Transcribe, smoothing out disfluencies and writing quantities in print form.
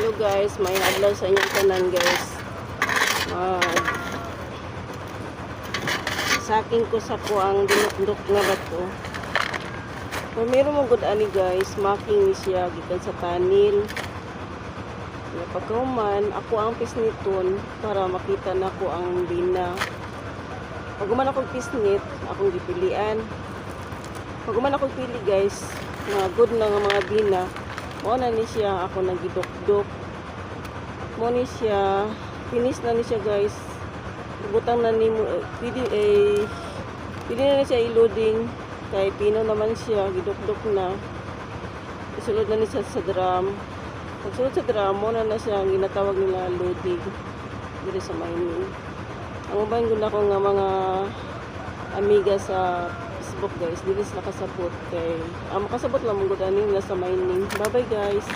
Hello guys, may adlaw sa inyong tanan guys. Saking ko sa kuang dinukdok na bato. Kung meron mo good ani guys, making ni siya gikan sa tanil. Pagkauman, ako ang pisniton para makita na ko ang bina. Pag man ako pisnit, akong gipilian. Pag man ako pili guys, mga good na nga mga bina, mo na ni siya ako nagidokdok. Mo ni siya, finish na ni siya guys. Butang na ni mo, pwede na ni siya i-loading. Kay pino naman siya, gidokdok na. Isulod na ni siya sa drum. Pagsulod sa drum, mo na siya ang ginatawag nila loading. Dito sa mining. Ang mabayin ko na ko nga mga amiga sa Facebook guys, dili sila kasabot kay makasabot lang mong gudanin na sa mining. Bye bye guys.